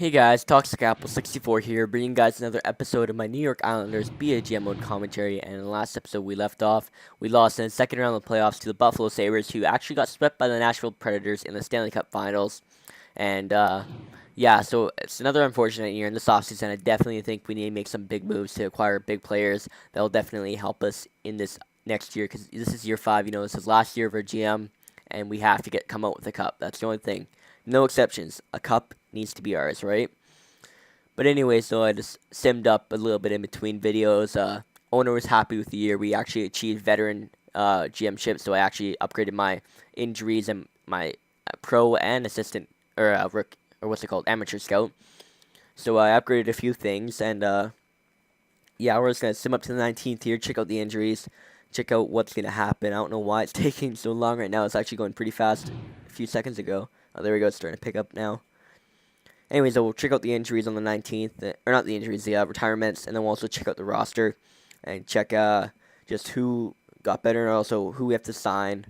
Hey guys, Toxic Apple 64 here, bringing you guys another episode of my New York Islanders BAGM mode commentary. And in the last episode we left off, we lost in the second round of the playoffs to the Buffalo Sabres, who actually got swept by the Nashville Predators in the Stanley Cup Finals. And yeah, so it's another unfortunate year in this offseason. I definitely think we need to make some big moves to acquire big players that will definitely help us in this next year, because this is year 5. You know, this is last year of our GM, and we have to come out with a cup. That's the only thing. No exceptions. A cup needs to be ours, right? But anyway, so I just simmed up a little bit in between videos. Owner was happy with the year. We actually achieved veteran GM-ship, so I actually upgraded my injuries and my pro and assistant, or what's it called, amateur scout. So I upgraded a few things, and yeah, we're just gonna sim up to the 19th here. Check out the injuries. Check out what's gonna happen. I don't know why it's taking so long right now. It's actually going pretty fast. A few seconds ago. Oh, there we go. It's starting to pick up now. Anyways, we'll check out the injuries on the 19th, or not the injuries, the retirements, and then we'll also check out the roster and check just who got better and also who we have to sign.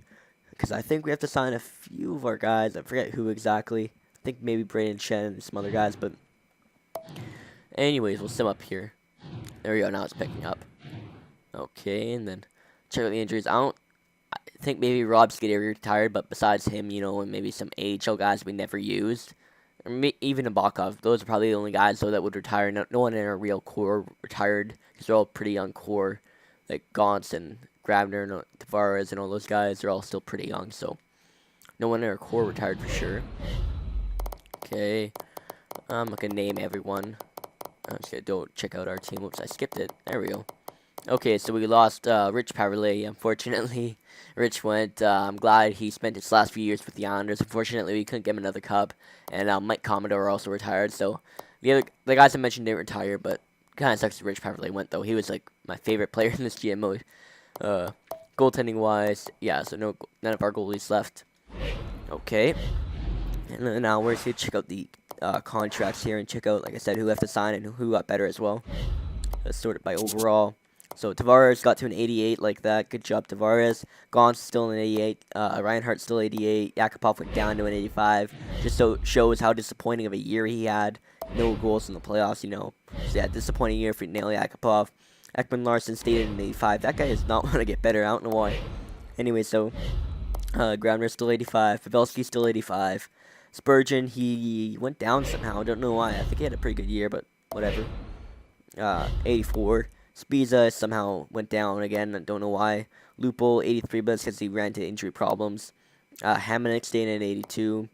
Because I think we have to sign a few of our guys. I forget who exactly. I think maybe Brayden Chen and some other guys. But anyways, we'll sim up here. There we go. Now it's picking up. Okay, and then check out the injuries. I think maybe Rob Scuderi retired, but besides him, you know, and maybe some AHL guys we never used. Or even Nabokov. Those are probably the only guys, though, that would retire. No one in our real core retired, because they're all pretty young core. Like Gauntz and Grabner and Tavares and all those guys, they're all still pretty young, so no one in our core retired for sure. Okay. I'm not going to name everyone. I'm just going to go check out our team. Whoops, I skipped it. There we go. Okay, so we lost Rich Paverley, unfortunately. Rich went. I'm glad he spent his last few years with the Islanders. Unfortunately, we couldn't get him another cup. And Mike Commodore also retired. So the guys I mentioned didn't retire, but kind of sucks that Rich Paverley went, though. He was like my favorite player in this GM mode. Goaltending wise, yeah. So none of our goalies left. Okay, and then now we're going to check out the contracts here and check out, like I said, who left to sign and who got better as well. Let's sort it by overall. So Tavares got to an 88 like that. Good job, Tavares. Gauntz still an 88. Reinhardt still 88. Yakupov went down to an 85. Just so shows how disappointing of a year he had. No goals in the playoffs, you know. So yeah, disappointing year for Nail Yakupov. Ekman Larson stayed at an 85. That guy does not want to get better. I don't know why. Anyway, so Grabner still 85. Pavelski still 85. Spurgeon, he went down somehow. I don't know why. I think he had a pretty good year, but whatever. 84. Spiza somehow went down again. I don't know why. Lupul 83, but it's because he ran into injury problems. Hamonic staying at 82.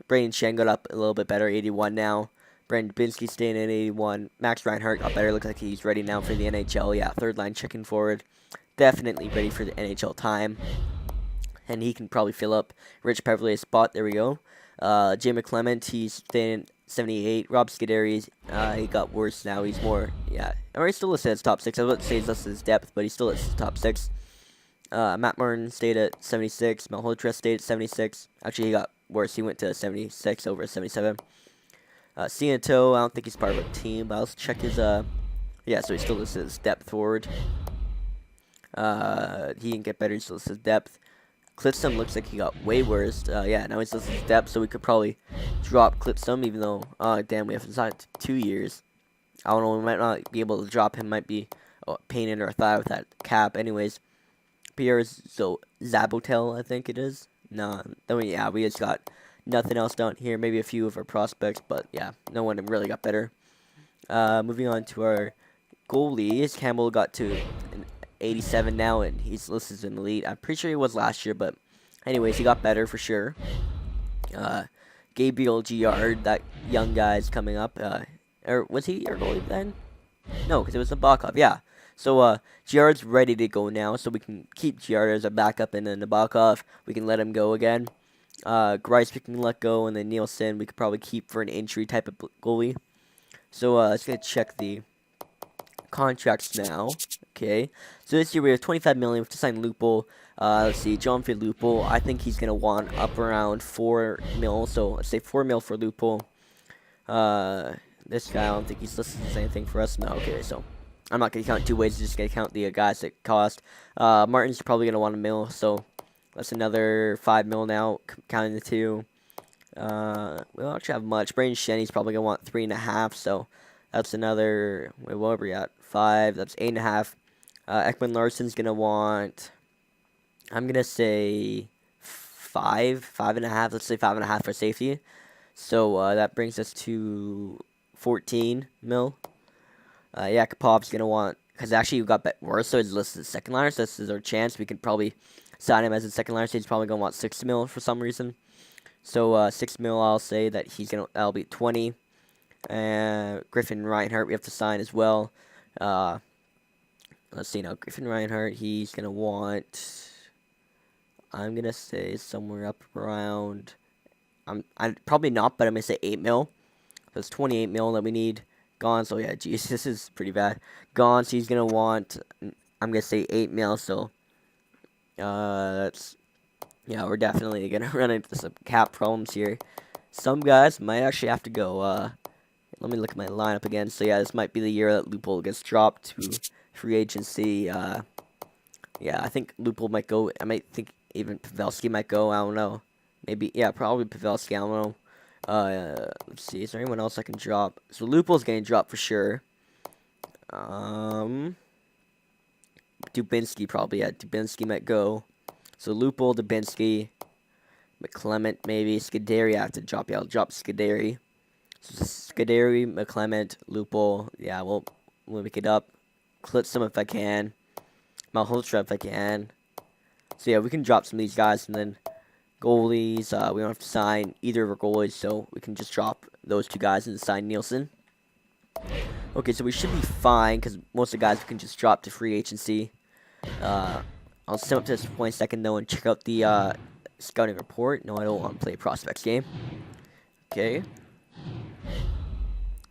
Brayden Chen got up a little bit better, 81 now. Brandon Dubinsky staying at 81. Max Reinhardt got better. Looks like he's ready now for the NHL. Yeah, third line checking forward. Definitely ready for the NHL time. And he can probably fill up Rich Paverley's spot. There we go. Jay McClement, he's staying 78. Rob Scuderi, he got worse now. He's more, yeah. Or he's still listed as top 6. I was about to say he's listed as depth, but he's still at top 6. Matt Martin stayed at 76. Malhotra stayed at 76. Actually, he got worse. He went to 76 over 77. Cianto, I don't think he's part of a team, but I'll check his, yeah, so he's still listed as depth forward. He didn't get better. He's still listed as depth. Clipsum looks like he got way worse. Yeah, now he's listed as depth, so we could probably drop Clipsum, even though, damn, we haven't signed 2 years. I don't know, we might not be able to drop him. Might be a pain in our thigh with that cap. Anyways, Pierre Zabotel, I think it is. No, yeah, we just got nothing else down here. Maybe a few of our prospects, but yeah, no one really got better. Moving on to our goalies. Campbell got to an 87 now, and he's listed as an elite. I'm pretty sure he was last year, but anyways, he got better for sure. Gabriel Giard, that young guy's coming up. Or was he our goalie then? No, because it was Nabokov, yeah. So, Giard's ready to go now, so we can keep Giard as a backup, and then Nabokov, we can let him go again. Grice we can let go, and then Nielsen we could probably keep for an injury type of goalie. So, let's get check the contracts now. Okay, so this year we have 25 million to sign Lupul. Let's see, John Field Lupul. I think he's gonna want up around 4 mil. So let's say 4 mil for Lupul. This guy, I don't think he's listed as anything for us. No, okay, so I'm not gonna count 2 ways. Just gonna count the guys that cost. Martin's probably gonna want a mil, so that's another 5 mil now, counting the 2. We don't actually have much. Braden Shenny's probably gonna want 3.5, so that's another. Wait, what are we at? 5. That's 8.5. Ekman Larson's gonna want. I'm gonna say 5, 5.5. Let's say 5.5 for safety. So that brings us to 14 mil. Yeah, Kapop's gonna want, because actually we got worse, so he's listed as second liner. So this is our chance. We could probably sign him as a second liner. So he's probably gonna want 6 mil for some reason. So 6 mil, I'll say that that'll be 20. And Griffin Reinhardt we have to sign as well. Let's see now. Griffin Reinhardt, he's gonna want. I'm gonna say somewhere up around. I'm probably not, but I'm gonna say 8 mil. That's 28 mil that we need gone. So yeah, geez, this is pretty bad. Gone. So he's gonna want. I'm gonna say 8 mil. So that's, yeah, we're definitely gonna run into some cap problems here. Some guys might actually have to go. Let me look at my lineup again. So yeah, this might be the year that Loophole gets dropped to free agency. Yeah, I think Loophole might go. I might think even Pavelski might go. I don't know. Maybe, yeah, probably Pavelski. I don't know. Let's see. Is there anyone else I can drop? So Loophole's getting dropped for sure. Dubinsky probably. Yeah, Dubinsky might go. So Loophole, Dubinsky, McClement maybe. Scuderi I have to drop. Yeah, I'll drop Scuderi. So Scuderi, McClement, Loophole. Yeah, we'll pick it up. Klitzum if I can. Malhotra if I can. So yeah, we can drop some of these guys, and then goalies. We don't have to sign either of our goalies, so we can just drop those 2 guys and sign Nielsen. Okay, so we should be fine because most of the guys we can just drop to free agency. I'll sum up to this point second though and check out the scouting report. No, I don't want to play a prospects game. Okay.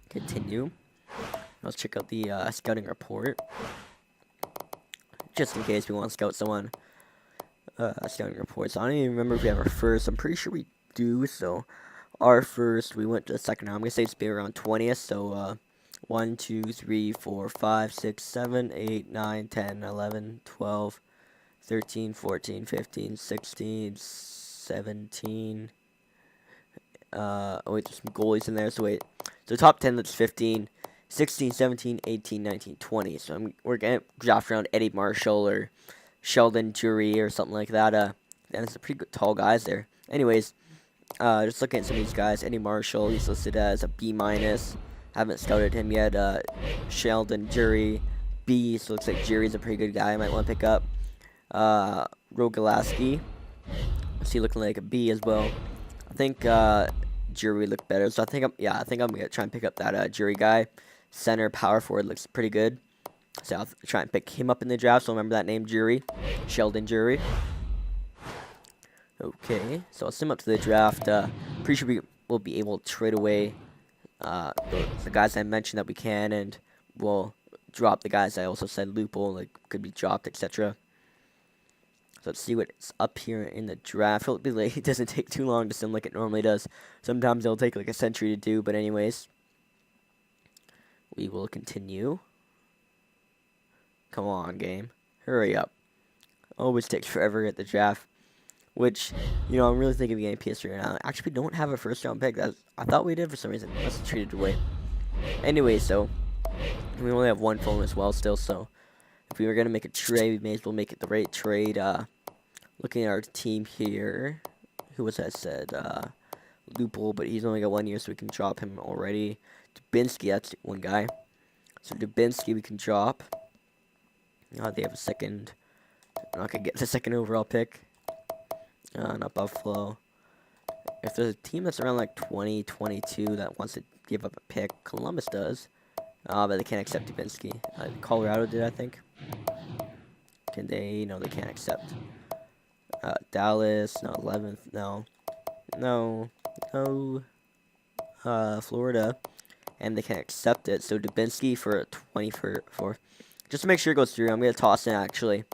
Continue. Let's check out the scouting report. Just in case we want to scout someone. Scouting reports. I don't even remember if we have our first. I'm pretty sure we do. So our first, we went to the second round. I'm gonna say it's be around 20th. So 1, 2, 3, 4, 5, 6, 7, 8, 9, 10, 11, 12, 13, 14, 15, 16, 17. Oh wait, there's some goalies in there. So wait. So top 10, that's 15. 16, 17, 18, 19, 20. So we're gonna draft around Eddie Marshall or Sheldon Jury or something like that. And it's a pretty good tall guys there. Anyways, just looking at some of these guys. Eddie Marshall, he's listed as a B-. Haven't scouted him yet. Sheldon Jury, B. So looks like Jury's a pretty good guy. I might want to pick up. Rogalaski, is he looking like a B as well? I think Jury looked better. So I think I'm gonna try and pick up that Jury guy. Center power forward looks pretty good. So I'll try and pick him up in the draft. So remember that name, Jury. Sheldon Jury. Okay, so I'll send him up to the draft. Pretty sure we will be able to trade away the guys I mentioned that we can, and we'll drop the guys I also said Loophole, like, could be dropped, etc. So let's see what's up here in the draft. It'll be late. It doesn't take too long to sim like it normally does. Sometimes it'll take like a century to do, but anyways. We will continue. Come on, game. Hurry up. Always takes forever at the draft. Which, I'm really thinking of getting PS3 right now. Actually, we don't have a first round pick. I thought we did for some reason. Must have traded away. Anyway, so we only have one phone as well still, so if we were going to make a trade, we may as well make it the right trade. Looking at our team here. Who was that said? Loophole, but he's only got 1 year, so we can drop him already. Dubinsky, that's one guy. So Dubinsky we can drop. They have a second. I'm not going to get the second overall pick. Not Buffalo. If there's a team that's around like 20, 22 that wants to give up a pick, Columbus does. But they can't accept Dubinsky. Colorado did, I think. Can they? No, they can't accept. Dallas, no. 11th, no. No. Florida. And they can't accept it. So Dubinsky for a 24. Just to make sure it goes through, I'm going to toss in actually.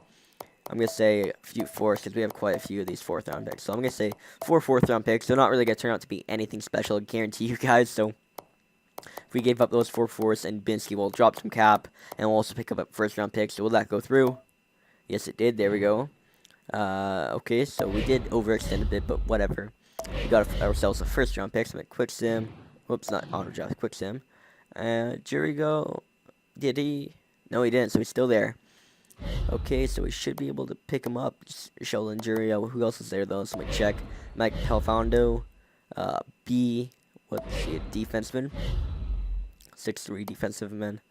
I'm going to say a few fourths because we have quite a few of these 4th round picks. So I'm going to say 4 4th round picks. They're not really going to turn out to be anything special, I guarantee you guys. So if we gave up those 4 fourths, and Binsky will drop some cap, and we'll also pick up a 1st round pick. So will that go through? Yes, it did. There we go. Okay, so we did overextend a bit, but whatever. We got ourselves a first round pick. So I'm quick sim. Whoops, not auto draft. Quick sim. Jericho. Did he? No, he didn't. So he's still there. Okay, so we should be able to pick him up. Sheldon Jurio. Who else is there though? So let me check. Mike Pelfando. B. What's he? Defenseman. 6'3" defensive man.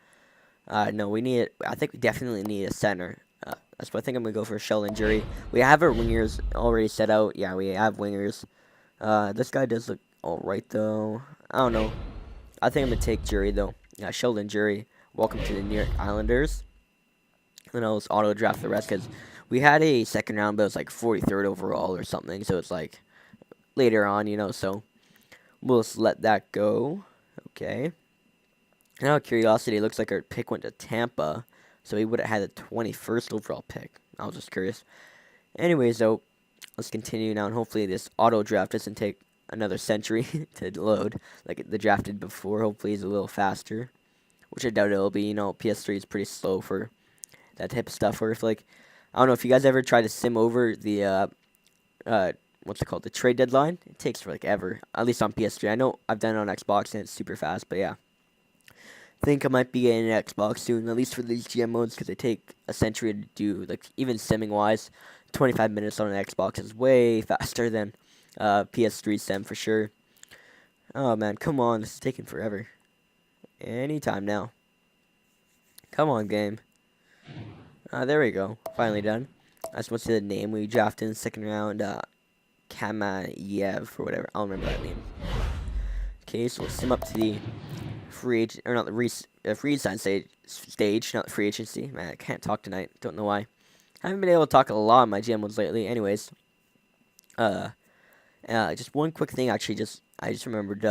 No, we need. I think we definitely need a center. That's what I think I'm gonna go for Sheldon Jury. We have our wingers already set out. Yeah, we have wingers. This guy does look alright though. I don't know. I think I'm gonna take Jury though. Yeah, Sheldon Jury. Welcome to the New York Islanders. And I'll just auto draft the rest because we had a second round, but it was like 43rd overall or something. So it's like later on, you know. So we'll just let that go. Okay. And out of curiosity, it looks like our pick went to Tampa. So he would have had the 21st overall pick. I was just curious. Anyways, though, let's continue now. And hopefully this auto draft doesn't take another century to load like the draft did before. Hopefully it's a little faster. Which I doubt it'll be. You know, PS3 is pretty slow for that type of stuff. Or if, like, I don't know if you guys ever try to sim over the, what's it called? The trade deadline. It takes for, like, ever. At least on PS3. I know I've done it on Xbox and it's super fast. But, yeah. Think I might be getting an Xbox soon, at least for these GM modes, because they take a century to do, like, even simming wise. 25 minutes on an Xbox is way faster than PS3 sim for sure. Oh man, come on, this is taking forever. Anytime now. Come on, game. There we go, finally done. I just want to see the name we drafted in the second round. Kamayev or whatever. I don't remember that name. Okay, so we'll sim up to the free agent, or not the Resign stage, not the free agency. Man, I can't talk tonight. Don't know why. I haven't been able to talk a lot on my GM modes lately. Anyways, just one quick thing. Actually, I just remembered.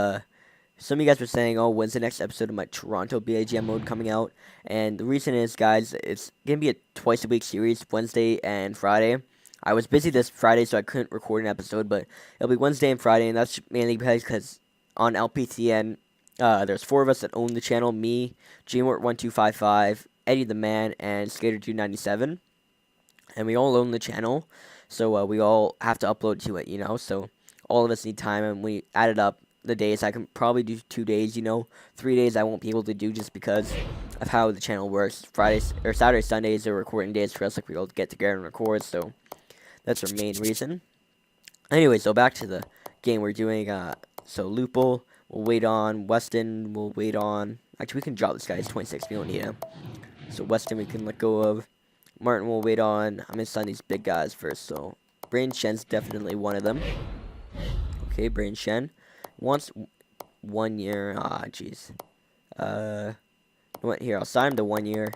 Some of you guys were saying, "Oh, when's the next episode of my Toronto BAGM mode coming out?" And the reason is, guys, it's gonna be a twice-a-week series, Wednesday and Friday. I was busy this Friday, so I couldn't record an episode, but it'll be Wednesday and Friday, and that's mainly because on LPTN. There's 4 of us that own the channel: me, Gmort1255, Eddie the Man, and Skater297. And we all own the channel, so we all have to upload to it, you know. So all of us need time, and we added up the days. I can probably do 2 days, you know. 3 days I won't be able to do just because of how the channel works. Fridays or Saturdays, Sundays are recording days for us, like we all get together and record. So that's our main reason. Anyway, so back to the game we're doing. So Lupul. We'll wait on Weston. We'll wait on. Actually, we can drop this guy. He's 26. We don't need him. So Weston, we can let go of. Martin, we'll wait on. I'm gonna sign these big guys first. So Brain Shen's definitely one of them. Okay, Brain Shen wants 1 year. Jeez. What here? I'll sign him to 1 year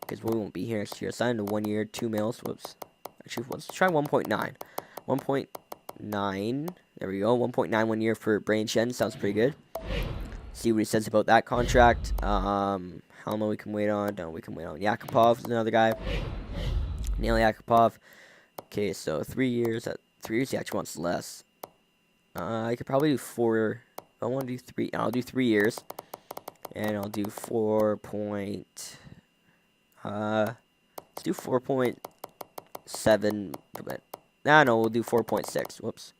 because we won't be here next year. I'll sign him to 1 year, 2 mils. Whoops. Actually, let's try 1.9. 1.9. There we go. 1.9 1 year for Brain Shen. Sounds pretty good. See what he says about that contract. How long we can wait on? No, we can wait on Yakupov is another guy. Neil Yakupov. Okay, so 3 years. At 3 years, he actually wants less. I could probably do 4. I want to do 3. I'll do 3 years. And I'll do 4. Let's do 4.7. No, we'll do 4.6. Whoops.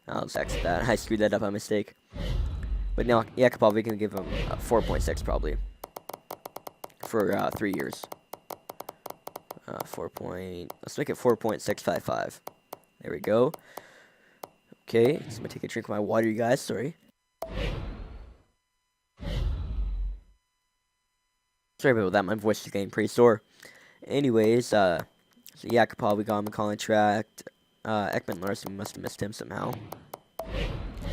I'll just exit that. I screwed that up by mistake. But now, Yakupov, we can give him 4.6 probably. For 3 years. Let's make it 4.655. There we go. Okay, so I'm gonna take a drink of my water, you guys. Sorry. Sorry about that. My voice is getting pretty sore. Anyways, so Yakupov, we got him a contract. Ekman Larson, must have missed him somehow.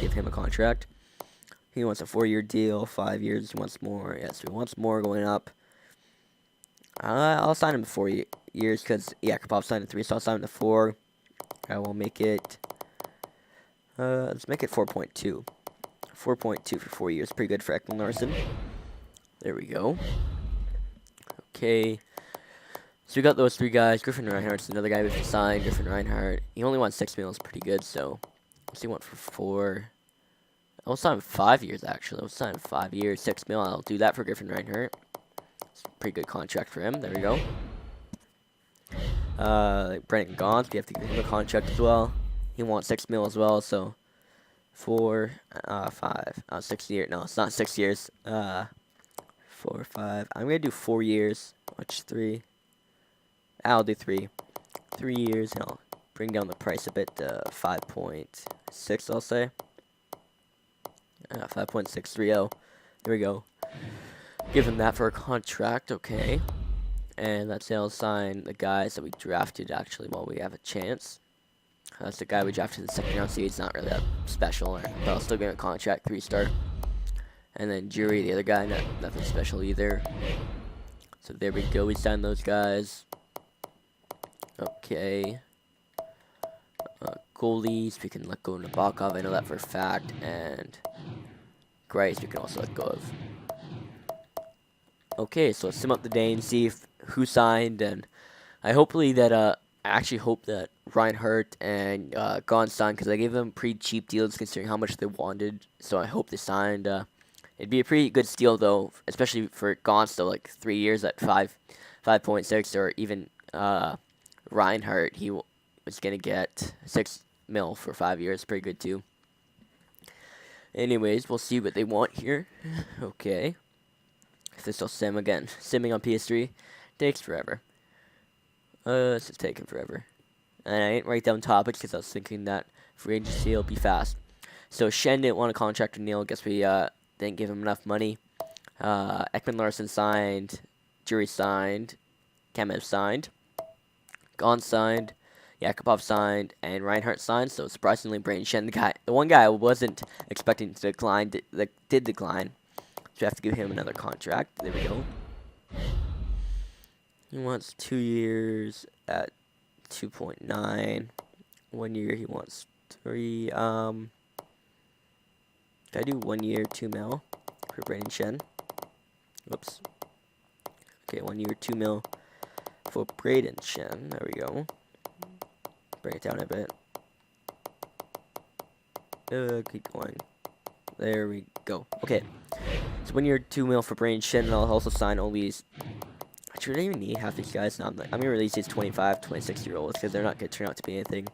Give him a contract. He wants a 4-year deal, 5 years. He wants more. Yes, he wants more going up. I'll sign him to 4 years because Yakupov signed to 3, so I'll sign him to 4. I will make it. Let's make it 4.2. 4.2 for 4 years. Pretty good for Ekman Larson. There we go. Okay. So we got those 3 guys. Griffin Reinhardt's another guy we can sign. Griffin Reinhardt. He only wants 6 mils. Pretty good. So let's see what for 4. I'll sign 5 years actually. I'll sign 5 years, 6 mil. I'll do that for Griffin Reinhardt. It's a pretty good contract for him. There we go. Brendan Gaunt, we have to give him a contract as well. He wants 6 mil as well, so 6 years. No, it's not 6 years. 4, 5. I'm gonna do 4 years. Which 3? I'll do 3. 3 years, and I'll bring down the price a bit to 5.6. I'll say 5.630. There we go. Give him that for a contract, okay. And let's say I'll sign the guys that we drafted actually while we have a chance. That's the guy we drafted in the second round, so he's not really that special, but I'll still give him a contract, 3-star. And then Jury, the other guy, nothing special either. So there we go, we signed those guys. Okay. Goalies, we can let go of Nabokov, I know that for a fact. And Grice, we can also let go of. Okay, so let's sim up the day and see who signed, and I actually hope that Reinhardt and Gone signed, because I gave them pretty cheap deals considering how much they wanted, so I hope they signed. It'd be a pretty good steal though, especially for Gone, still like 3 years at 5.6, or even Reinhardt, he was gonna get 6 mil for 5 years, pretty good too. Anyways, we'll see what they want here. Okay. If this will sim again. Simming on PS3 takes forever. It's just taking forever. And I didn't write down topics because I was thinking that free agency will be fast. So Shen didn't want a contract with Neil. Guess we didn't give him enough money. Ekman Larson signed. Jury signed. Kemev signed. Gon signed. Yakupov signed. And Reinhardt signed. So surprisingly, Brayden Shen, the one guy I wasn't expecting to decline, did decline. So we have to give him another contract. There we go. He wants 2 years at 2.9. 1 year he wants 3. Can I do 1 year 2 mil for Brayden Shen? Whoops. Okay, 1 year 2 mil for Brayden Shen. There we go. Bring it down a bit. Keep going. There we go. Okay. So 1 year 2 mil for Brayden Shen, and I'll also sign all these. I don't even need half these guys now. I'm gonna release these 25, 26-year-olds because they're not gonna turn out to be anything.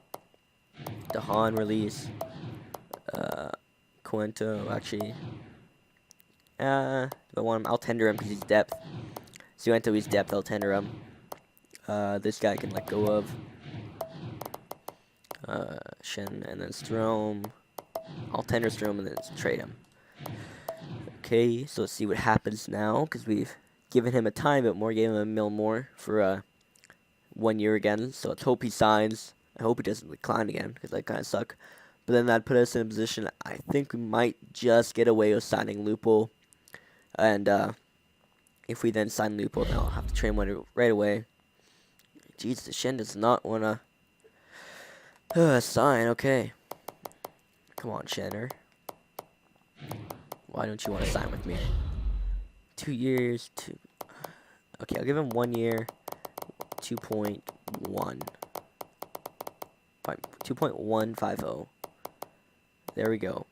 Dahan release. Cuento, actually. If I want him, I'll tender him because he's depth. Cuento, he's depth, I'll tender him. This guy I can let go of. Shen, and then Strome. I'll tender Strome and then trade him. Okay, so let's see what happens now, because we've given him a tiny bit more, gave him a mil more for 1 year again, so let's hope he signs. I hope he doesn't decline again, because that kind of suck. But then that'd put us in a position, I think we might just get away with signing Lupo. And if we then sign Lupo, then I'll have to trade one right away. Jeez, the Shen does not want to sign, okay. Come on, Shenner. Why don't you want to sign with me? 2 years, Okay, I'll give him 1 year, 2.1. 2.150. There we go.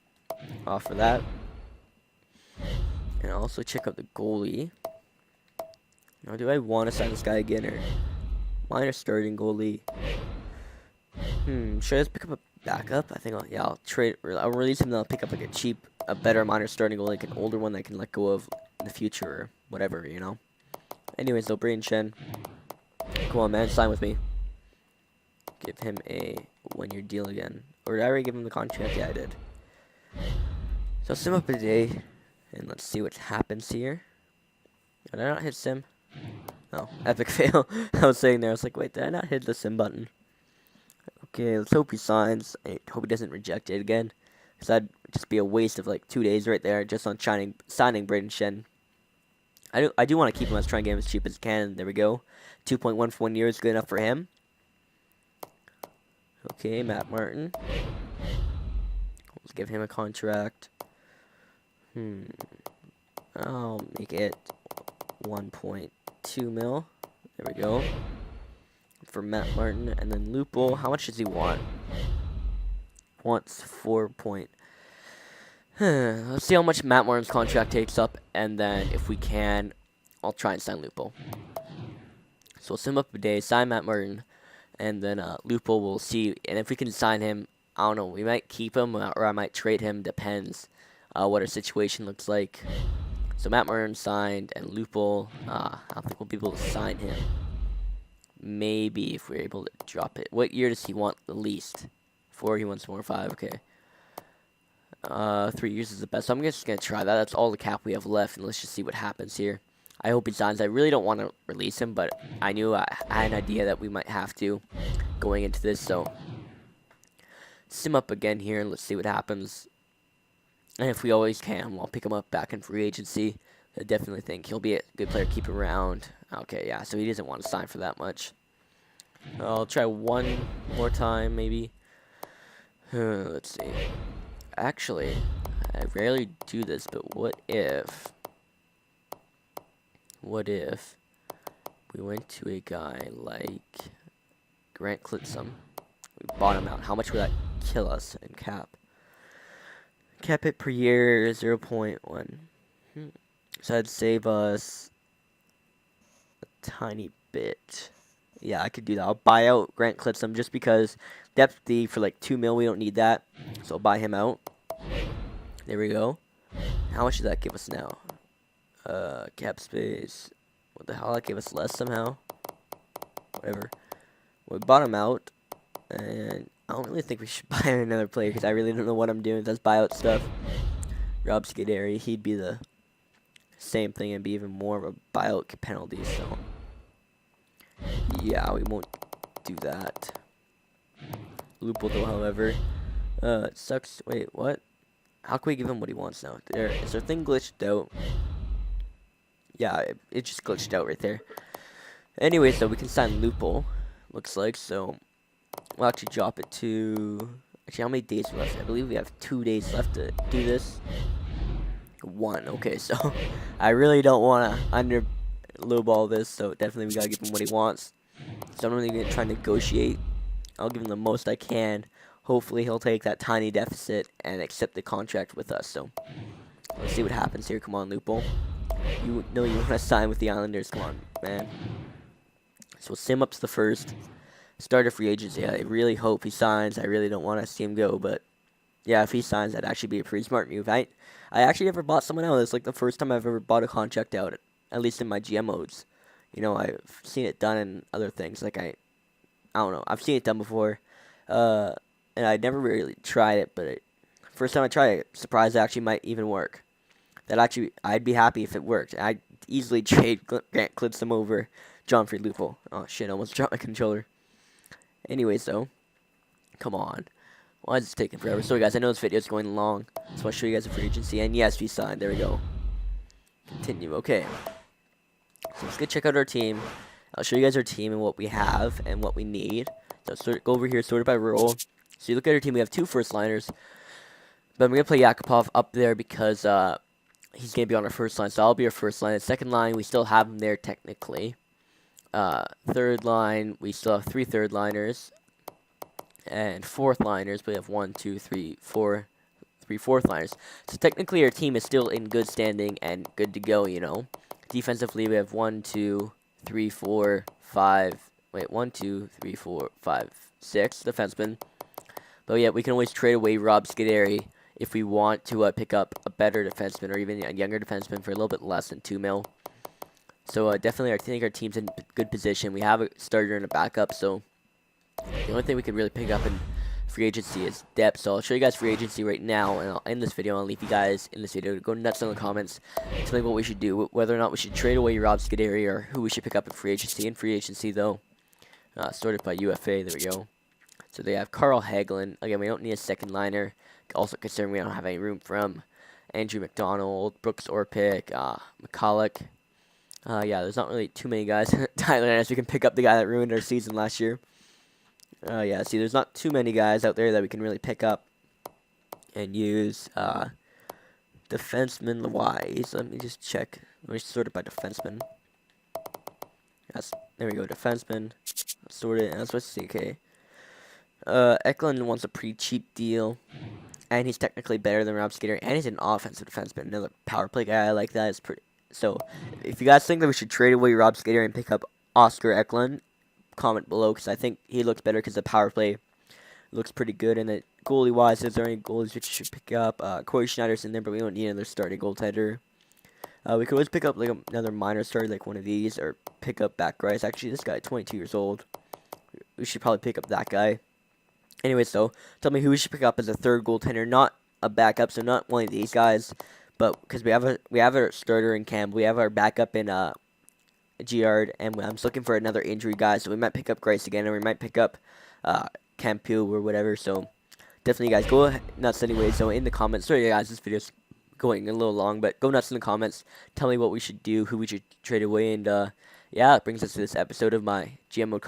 Offer that. And also check out the goalie. Now, do I want to sign this guy again, or minor starting goalie? Should I just pick up a backup? I think I'll release him, then I'll pick up like a better minor starting goalie, like an older one that I can let go of in the future or whatever, you know. Anyways, though, Brayden Shen, come on, man, sign with me. Give him a 1 year deal again. Or did I already give him the contract? Yeah, I did. So sim up a day, and let's see what happens here. Did I not hit sim? No, epic fail. I was saying there, I was like, wait, did I not hit the sim button? Okay, let's hope he signs. I hope he doesn't reject it again, because that'd just be a waste of like 2 days right there just on signing Brayden Shen. I do want to keep him. Let's try and get him as cheap as can. There we go. 2.1 for 1 year is good enough for him. Okay, Matt Martin. Let's give him a contract. I'll make it 1.2 mil. There we go. For Matt Martin. And then Lupo, how much does he want? Wants 4. Let's see how much Matt Martin's contract takes up, and then if we can, I'll try and sign Lupo. So we'll sim up a day, sign Matt Martin, and then Lupo we'll see, and if we can sign him I don't know. We might keep him or I might trade him. Depends what our situation looks like. So Matt Martin signed and Lupul. I don't think we'll be able to sign him. Maybe if we're able to drop it. What year does he want the least? 4, he wants 4 or 5. Okay. 3 years is the best. So I'm just gonna try that. That's all the cap we have left, and let's just see what happens here. I hope he signs. I really don't want to release him, but I knew I had an idea that we might have to going into this. So sim up again here, and let's see what happens. And if we always can, I'll pick him up back in free agency. I definitely think he'll be a good player to keep around. Okay, yeah, so he doesn't want to sign for that much. I'll try one more time, maybe. Let's see. Actually, I rarely do this, but what if we went to a guy like Grant Clitsum? We bought him out. How much would that kill us in cap? Cap hit per year 0.1. So that'd save us a tiny bit. Yeah, I could do that. I'll buy out Grant Clitsum just because depth D for like 2 mil. We don't need that, so I'll buy him out. There we go. How much does that give us now? Cap space. What the hell? That gave us less somehow. Whatever. We bought him out, and I don't really think we should buy another player because I really don't know what I'm doing with this buyout stuff. Rob Scuderi, he'd be the same thing and be even more of a buyout penalty. So yeah, we won't do that. Lupul though, however, it sucks. Wait, what? How can we give him what he wants now? Is our thing glitched out? Yeah, it just glitched out right there. Anyway, so we can sign Lupul, looks like. So we'll actually drop it to. Actually, how many days left? I believe we have 2 days left to do this. 1. Okay, so I really don't want to under lowball this. So definitely we gotta give him what he wants. So I'm really gonna try and negotiate. I'll give him the most I can. Hopefully he'll take that tiny deficit and accept the contract with us. So let's see what happens here. Come on, Lupul. You know you want to sign with the Islanders. Come on, man. So sim up to the first. Start a free agency. I really hope he signs. I really don't want to see him go, but yeah, if he signs, that'd actually be a pretty smart move. I actually never bought someone out. It's like the first time I've ever bought a contract out, at least in my GM modes. You know, I've seen it done in other things. Like I don't know. I've seen it done before, and I never really tried it. But first time I tried it, surprised it actually might even work. That actually, I'd be happy if it worked. I'd easily trade Grant Clitsum over John Freed Lupul. Oh shit! I almost dropped my controller. Anyways, though, come on. Why is this taking forever? Sorry, guys. I know this video is going long, so I'll show you guys a free agency. And yes, we signed. There we go. Continue. Okay. So let's go check out our team. I'll show you guys our team and what we have and what we need. So go over here, sort it by role. So you look at our team. We have 2 first liners, but I'm gonna play Yakupov up there because he's gonna be on our first line. So I'll be our first line. The second line, we still have him there technically. Third line, we still have 3 third liners. And fourth liners, we have 1, 2, 3, 4, 3 fourth liners. So technically our team is still in good standing and good to go, you know. Defensively, we have 1, 2, 3, 4, 5. Wait, 1, 2, 3, 4, 5, 6 defensemen. But yeah, we can always trade away Rob Scuderi if we want to pick up a better defenseman or even a younger defenseman for a little bit less than 2 mil. So definitely, I think our team's in good position. We have a starter and a backup, so the only thing we can really pick up in free agency is depth. So I'll show you guys free agency right now, and I'll end this video. I'll leave you guys in this video to go nuts in the comments. Tell me what we should do, whether or not we should trade away Rob Scuderi or who we should pick up in free agency. In free agency, though, sorted by UFA. There we go. So they have Carl Hagelin. Again, we don't need a second liner. Also considering we don't have any room from Andrew McDonald, Brooks Orpik, McCulloch. Yeah, there's not really too many guys. Tyler Ennis, we can pick up the guy that ruined our season last year. Yeah, see, there's not too many guys out there that we can really pick up and use. Defenseman-wise, let me just check. Let me sort it by defenseman. Yes, there we go, defenseman. Sort it, and that's what's CK. Eklund wants a pretty cheap deal, and he's technically better than Rob Scuderi, and he's an offensive defenseman. Another power play guy I like that is pretty. So, if you guys think that we should trade away Rob Scuderi and pick up Oscar Eklund, comment below, because I think he looks better because the power play looks pretty good. And then goalie wise, is there any goalies which you should pick up? Corey Schneider's in there, but we don't need another starting goaltender. We could always pick up like another minor starter, like one of these, or pick up back guys. Actually, this guy, 22 years old. We should probably pick up that guy. Anyways, though, tell me who we should pick up as a third goaltender, not a backup, so not one of these guys, but because we have a starter in Cam, we have our backup in Giard, and I'm just looking for another injury guy, so we might pick up Grace again, or we might pick up Campu or whatever. So definitely, guys, go nuts anyway. So in the comments, sorry guys, this video's going a little long, but go nuts in the comments. Tell me what we should do, who we should trade away, and yeah, it brings us to this episode of my GM mode